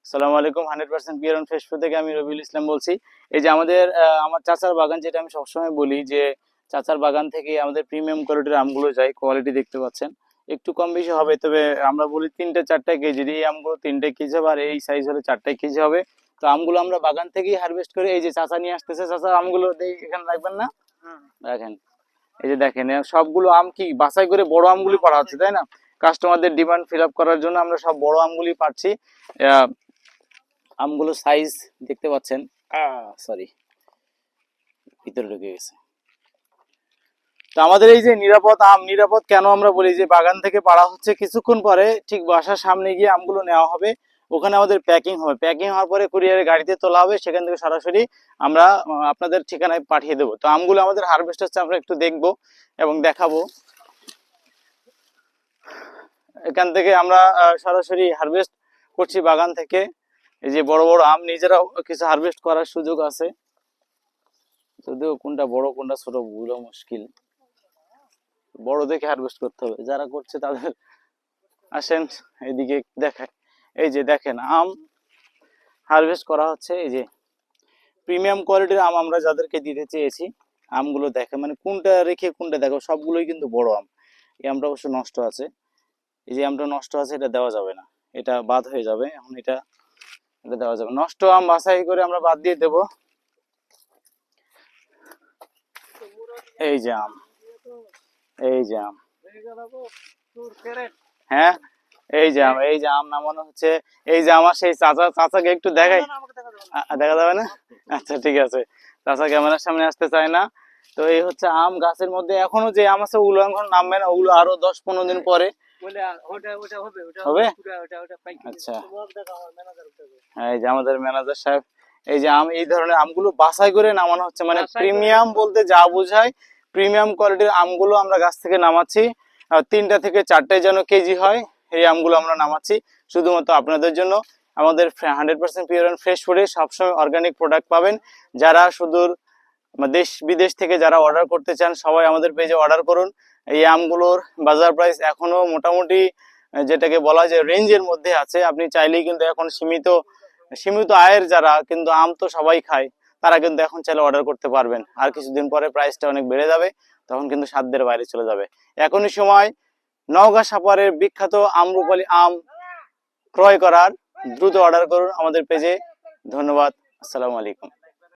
আসসালামু আলাইকুম। 100% pure and fresh food থেকে আমি রবিউল ইসলাম বলছি। এই যে আমার চাচার বাগান, যেটা আমি সবসময় বলি যে চাচার বাগান থেকে আমাদের প্রিমিয়াম কোয়ালিটির আমগুলো যায়। কোয়ালিটি দেখতে পাচ্ছেন, একটু কম বেশি হবে, তবে আমরা বলি 3-4 কেজি। এই আমগুলো 3 কেজি হবে, আর এই সাইজ হলে 4 কেজি হবে। তো আমগুলো আমরা বাগান থেকেই হারভেস্ট করে এই যে চাচা নিয়ে আসতেছে। চাচা আমগুলো এখানে রাখবেন না, রাখেন। এই যে দেখেন, সবগুলো আম কি বাছাই করে বড় আমগুলি পাড়া হচ্ছে, তাই না? কাস্টমারদের ডিমান্ড ফিল আপ করার জন্য আমরা সব বড় আমগুলি পাচ্ছি। আমগুলো সাইজ দেখতে পাচ্ছেন, সরি ভিতরে ঢুকে গেছে। তো আমাদের এই যে নিরাপদ কেন আমরা বলি যে বাগান থেকে পাড়া হচ্ছে, কিছুক্ষণ পরে ঠিক বাসার সামনে গিয়ে আমগুলো নেওয়া হবে। ওখানে আমাদের প্যাকিং হবে, প্যাকিং হওয়ার পরে কুরিয়ারের গাড়িতে তোলা হবে, সেখান থেকে সরাসরি আমরা আপনাদের ঠিকানায় পাঠিয়ে দেবো। তো আমগুলো আমাদের হারভেস্ট হচ্ছে, আমরা একটু দেখবো এবং দেখাবো। এখান থেকে আমরা সরাসরি হারভেস্ট করছি বাগান থেকে। এই যে বড় বড় আম, নিজেরাও কিছু হারভেস্ট করার সুযোগ আছে, যদিও কোনটা বড় কোনটা ছোট বুঝা মুশকিল। বড় দেখে হারভেস্ট করতে হবে, যারা করছে তাদের। আসেন এদিকে দেখায়। এই যে দেখেন, আম হারভেস্ট করা হচ্ছে। এই যে প্রিমিয়াম কোয়ালিটির আম আমরা যাদেরকে দিতে চেয়েছি, আমগুলো দেখে, মানে কোনটা রেখে কোনটা দেখো, সবগুলোই কিন্তু বড় আম। এই আমটা অবশ্য নষ্ট আছে, এই যে আমটা নষ্ট আছে, এটা দেওয়া যাবে না, এটা বাদ হয়ে যাবে। এখন এটা দেওয়া যাবে, নষ্ট আম বাছাই করে আমরা বাদ দিয়ে দেব। এই যে আম, এই যে আম, হ্যাঁ এই যে আম নামানো হচ্ছে। এই যে আমার সেই চাচাকে একটু দেখাই, দেখা যাবে না? আচ্ছা ঠিক আছে, চাচা ক্যামেরার সামনে আসতে চায় না। তো এই হচ্ছে আম গাছের মধ্যে এখনো যে আম আছে, ওগুলো এখন নামবে না, ওগুলো আরো 10-15 দিন পরে হবে। আচ্ছা, এই যে আমাদের ম্যানেজার সাহেব, এই যে আম, এই ধরনের আমগুলো বাছাই করে নামানো হচ্ছে, মানে প্রিমিয়াম বলতে যা বোঝায়, প্রিমিয়াম কোয়ালিটির আমগুলো আমরা গাছ থেকে নামাচ্ছি। 3টা থেকে 4টায় যেন কেজি হয়, এই আমগুলো আমরা নামাচ্ছি শুধুমাত্র আপনাদের জন্য। আমাদের 100% পিওর অ্যান্ড ফ্রেশ ফুডে সবসময় অর্গানিক প্রোডাক্ট পাবেন। যারা সুদূর দেশ বিদেশ থেকে যারা অর্ডার করতে চান, সবাই আমাদের পেজে অর্ডার করুন। এই আমগুলোর বাজার প্রাইস এখনো মোটামুটি যেটাকে বলা যায় রেঞ্জের মধ্যে আছে। আপনি চাইলেই কিন্তু এখন সীমিত আয়ের যারা কিন্তু আম তো সবাই খায়, তারা কিন্তু এখন চাইলে অর্ডার করতে পারবেন। আর কিছুদিন পরে প্রাইসটা অনেক বেড়ে যাবে, তখন কিন্তু সাধ্যের বাইরে চলে যাবে। এখনই সময় নওগাঁ সাপারের বিখ্যাত আমরুপালি আম ক্রয় করার। দ্রুত অর্ডার করুন আমাদের পেজে। ধন্যবাদ, আসসালামু আলাইকুম।